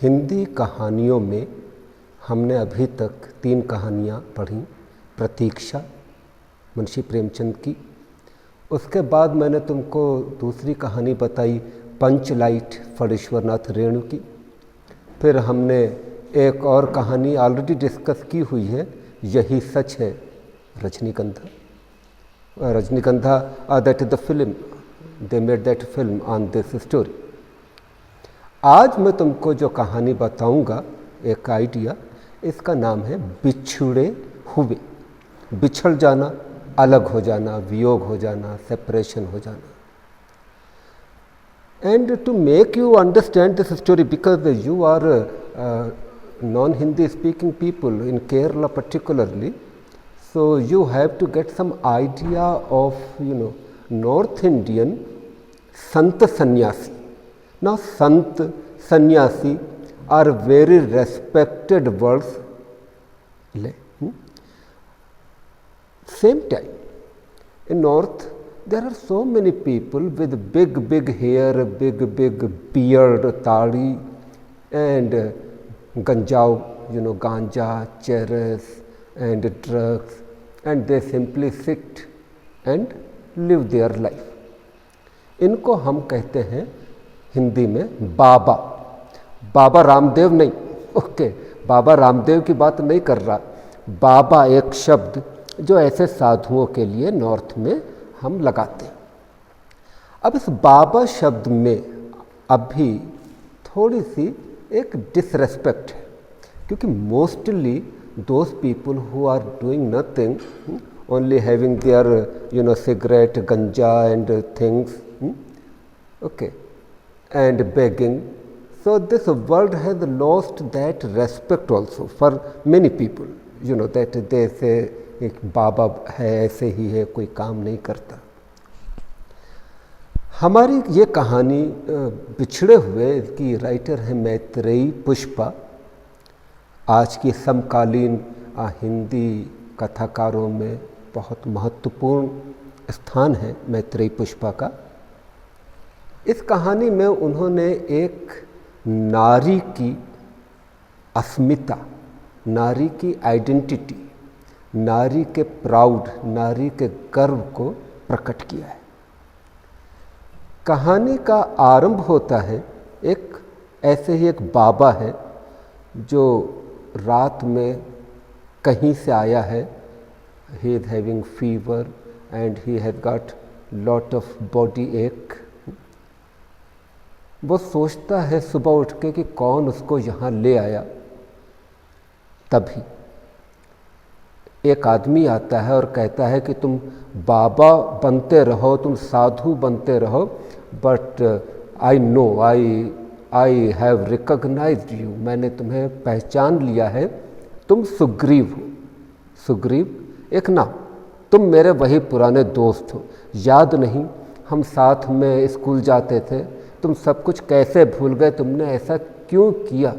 हिंदी कहानियों में हमने अभी तक 3 कहानियाँ पढ़ीं। प्रतीक्षा मुंशी प्रेमचंद की, उसके बाद मैंने तुमको दूसरी कहानी बताई पंचलाइट फणीश्वरनाथ रेणु की। फिर हमने एक और कहानी ऑलरेडी डिस्कस की हुई है, यही सच है, रजनीगंधा that is the film, they made that film on this story. आज मैं तुमको जो कहानी बताऊंगा, एक आइडिया, इसका नाम है बिछड़े हुए। बिछड़ जाना, अलग हो जाना, वियोग हो जाना, सेपरेशन हो जाना। And to make you understand this story, because you are non-Hindi speaking people in Kerala particularly, so you have to get some idea of North Indian Sant Sannyasi. Now Sant Sannyasi are very respected words. Same time in North there are so many people with big hair, big beard, tadi, and ganja, cheres and drugs, and they simply sit and live their life. इनको हम कहते हैं हिंदी में बाबा। बाबा रामदेव नहीं, okay, Baba Ramdev की बात नहीं कर रहा। बाबा एक शब्द जो ऐसे साधुओं के लिए नॉर्थ में हम लगाते हैं। अब इस बाबा शब्द में अभी थोड़ी सी एक डिसरेस्पेक्ट है, क्योंकि mostly those people who are doing nothing, only having their cigarette, ganja and things, okay, and begging, so this world has lost that respect also for many people, that they say एक बाबा है, ऐसे ही है, कोई काम नहीं करता। हमारी ये कहानी बिछड़े हुए की राइटर है मैत्रेयी पुष्पा। आज की समकालीन हिंदी कथाकारों में बहुत महत्वपूर्ण स्थान है मैत्रेयी पुष्पा का। इस कहानी में उन्होंने एक नारी की अस्मिता, नारी की आइडेंटिटी, नारी के प्राउड, नारी के गर्व को प्रकट किया है। कहानी का आरंभ होता है, एक ऐसे ही एक बाबा है जो रात में कहीं से आया है। He is having fever and he has got lot of body एक। वो सोचता है सुबह उठ के कि कौन उसको यहाँ ले आया। तभी एक आदमी आता है और कहता है कि तुम बाबा बनते रहो, तुम साधु बनते रहो, but I know, I have recognised you, मैंने तुम्हें पहचान लिया है, तुम सुग्रीव हो। सुग्रीव एक नाम, तुम मेरे वही पुराने दोस्त हो, याद नहीं हम साथ में स्कूल जाते थे, तुम सब कुछ कैसे भूल गए, तुमने ऐसा क्यों किया,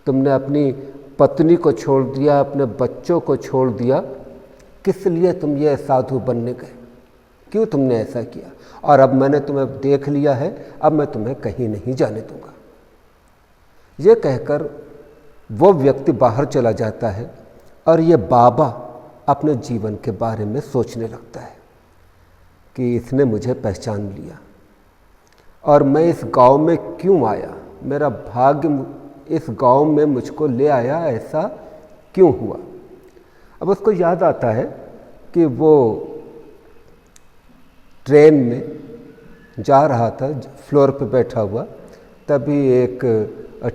तुमने अपनी पत्नी को छोड़ दिया, अपने बच्चों को छोड़ दिया, किस लिए तुम ये साधु बनने गए, क्यों तुमने ऐसा किया, और अब मैंने तुम्हें देख लिया है, अब मैं तुम्हें कहीं नहीं जाने दूंगा। ये कहकर वो व्यक्ति बाहर चला जाता है और ये बाबा अपने जीवन के बारे में सोचने लगता है कि इसने मुझे पहचान लिया और मैं इस गांव में क्यों आया, मेरा भाग्य इस गांव में मुझको ले आया, ऐसा क्यों हुआ। अब उसको याद आता है कि वो ट्रेन में जा रहा था, फ्लोर पे बैठा हुआ, तभी एक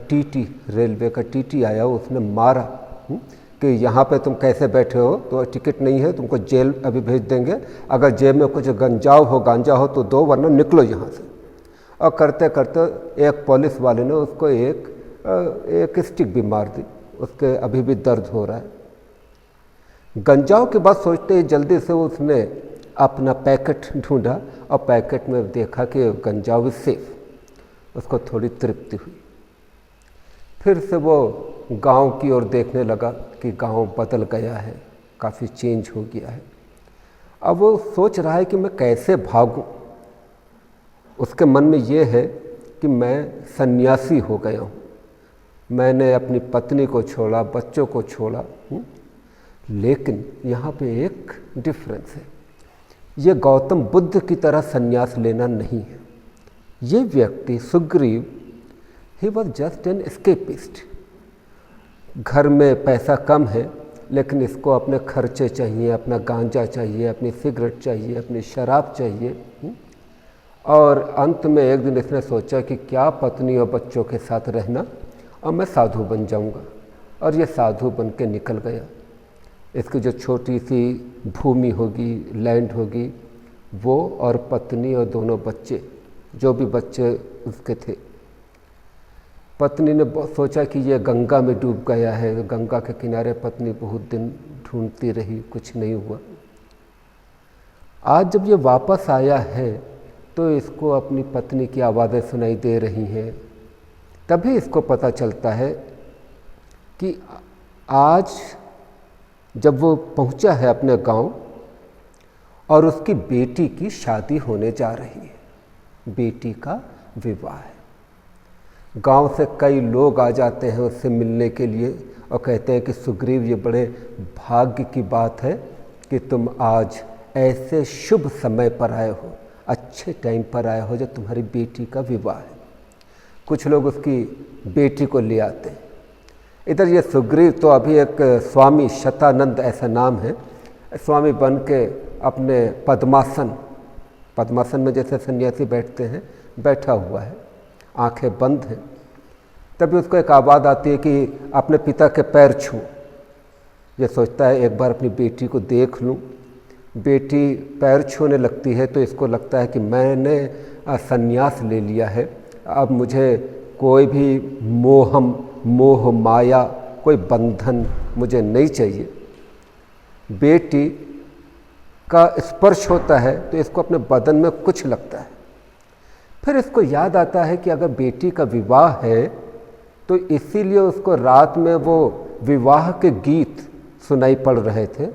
टीटी, रेलवे का टीटी आया, उसने मारा कि यहाँ पे तुम कैसे बैठे हो, तो टिकट नहीं है, तुमको जेल अभी भेज देंगे, अगर जेब में कुछ गांजा हो तो दो, वरना निकलो यहाँ से। और करते करते एक पुलिस वाले ने उसको एक स्टिक भी मार दी, उसके अभी भी दर्द हो रहा है। गंजाओं की बात सोचते ही जल्दी से उसने अपना पैकेट ढूंढा और पैकेट में देखा कि गंजाओ इज सेफ। उसको थोड़ी तृप्ति हुई। फिर से वो गांव की ओर देखने लगा कि गांव बदल गया है, काफ़ी चेंज हो गया है। अब वो सोच रहा है कि मैं कैसे भागूं। उसके मन में ये है कि मैं सन्यासी हो गया हूँ, मैंने अपनी पत्नी को छोड़ा, बच्चों को छोड़ा। लेकिन यहाँ पे एक डिफरेंस है, ये गौतम बुद्ध की तरह संन्यास लेना नहीं है। ये व्यक्ति Sugriva, he was just an escapist. घर में पैसा कम है, लेकिन इसको अपने खर्चे चाहिए, अपना गांजा चाहिए, अपनी सिगरेट चाहिए, अपनी शराब चाहिए। और अंत में एक दिन इसने सोचा कि क्या पत्नी और बच्चों के साथ रहना, और मैं साधु बन जाऊंगा। और ये साधु बन के निकल गया। इसकी जो छोटी सी भूमि होगी, लैंड होगी, वो और पत्नी और दोनों बच्चे, जो भी बच्चे उसके थे। पत्नी ने सोचा कि ये गंगा में डूब गया है। गंगा के किनारे पत्नी बहुत दिन ढूंढती रही, कुछ नहीं हुआ। आज जब ये वापस आया है तो इसको अपनी पत्नी की आवाज़ें सुनाई दे रही हैं। तभी इसको पता चलता है कि आज जब वो पहुंचा है अपने गांव और उसकी बेटी की शादी होने जा रही है, बेटी का विवाह है। गांव से कई लोग आ जाते हैं उससे मिलने के लिए और कहते हैं कि सुग्रीव, ये बड़े भाग्य की बात है कि तुम आज ऐसे शुभ समय पर आए हो, अच्छे टाइम पर आए हो जब तुम्हारी बेटी का विवाह है। कुछ लोग उसकी बेटी को ले आते हैं। इधर ये सुग्रीव तो अभी एक स्वामी शतानंद ऐसा नाम है, स्वामी बन के अपने पद्मासन में जैसे सन्यासी बैठते हैं, बैठा हुआ है, आंखें बंद हैं। तभी उसको एक आवाज़ आती है कि अपने पिता के पैर छू। ये सोचता है एक बार अपनी बेटी को देख लूं। बेटी पैर छूने लगती है तो इसको लगता है कि मैंने संन्यास ले लिया है, अब मुझे कोई भी मोह माया, कोई बंधन मुझे नहीं चाहिए। बेटी का स्पर्श होता है तो इसको अपने बदन में कुछ लगता है। फिर इसको याद आता है कि अगर बेटी का विवाह है तो इसीलिए उसको रात में वो विवाह के गीत सुनाई पड़ रहे थे।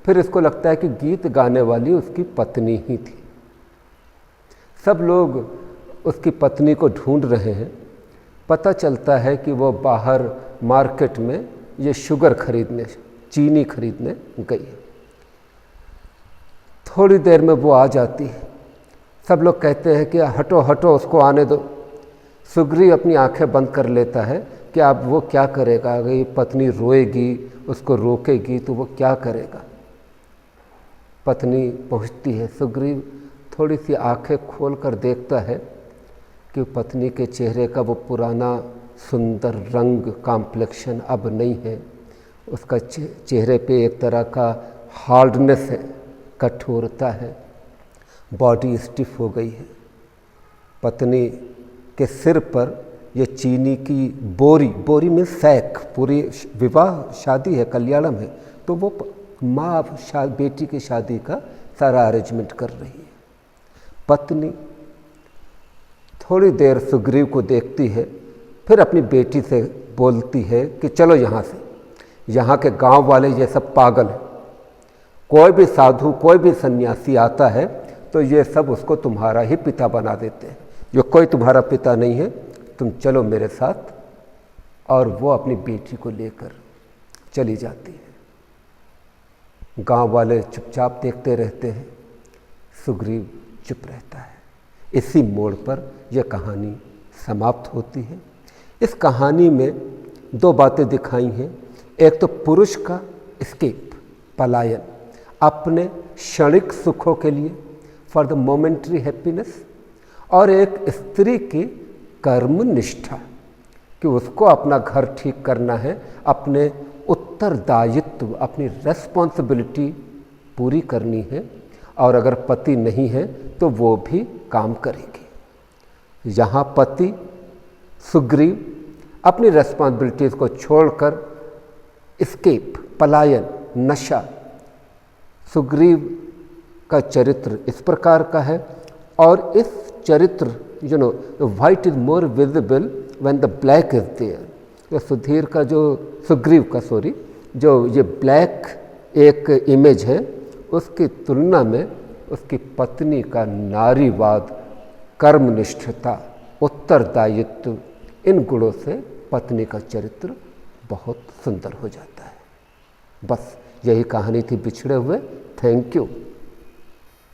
फिर इसको लगता है कि गीत गाने वाली उसकी पत्नी ही थी। सब लोग उसकी पत्नी को ढूंढ रहे हैं। पता चलता है कि वो बाहर मार्केट में ये शुगर खरीदने, चीनी खरीदने गई है। थोड़ी देर में वो आ जाती है। सब लोग कहते हैं कि हटो हटो, उसको आने दो। सुग्रीव अपनी आंखें बंद कर लेता है कि अब वो क्या करेगा। अगर ये पत्नी रोएगी, उसको रोकेगी तो वो क्या करेगा। पत्नी पहुंचती है। सुग्रीव थोड़ी सी आंखें खोल कर देखता है कि पत्नी के चेहरे का वो पुराना सुंदर रंग, कॉम्प्लेक्शन अब नहीं है। उसका चेहरे पे एक तरह का हार्डनेस है, कठोरता है, बॉडी स्टिफ हो गई है। पत्नी के सिर पर ये चीनी की बोरी में सैक, पूरी विवाह शादी है, कल्याणम है, तो वो माँ बेटी की शादी का सारा अरेंजमेंट कर रही है। पत्नी थोड़ी देर सुग्रीव को देखती है, फिर अपनी बेटी से बोलती है कि चलो यहाँ से, यहाँ के गांव वाले ये सब पागल हैं। कोई भी साधु, कोई भी सन्यासी आता है तो ये सब उसको तुम्हारा ही पिता बना देते हैं। जो कोई तुम्हारा पिता नहीं है, तुम चलो मेरे साथ। और वो अपनी बेटी को लेकर चली जाती है। गांव वाले चुपचाप देखते रहते हैं, सुग्रीव चुप रहता है। इसी मोड़ पर यह कहानी समाप्त होती है। इस कहानी में दो बातें दिखाई हैं। एक तो पुरुष का एस्केप, पलायन, अपने क्षणिक सुखों के लिए, फॉर द मोमेंट्री हैप्पीनेस, और एक स्त्री की कर्मनिष्ठा कि उसको अपना घर ठीक करना है, अपने उत्तरदायित्व, अपनी रेस्पॉन्सिबिलिटी पूरी करनी है। और अगर पति नहीं है तो वो भी काम करेगी। यहाँ पति सुग्रीव अपनी रेस्पॉन्सिबिलिटीज़ को छोड़कर एस्केप, पलायन, नशा। सुग्रीव का चरित्र इस प्रकार का है। और इस चरित्र, white is more visible when the black is there. तो सुग्रीव का जो ये ब्लैक एक इमेज है, उसकी तुलना में उसकी पत्नी का नारीवाद, कर्मनिष्ठता, उत्तरदायित्व, इन गुणों से पत्नी का चरित्र बहुत सुंदर हो जाता है। बस यही कहानी थी बिछड़े हुए। Thank you.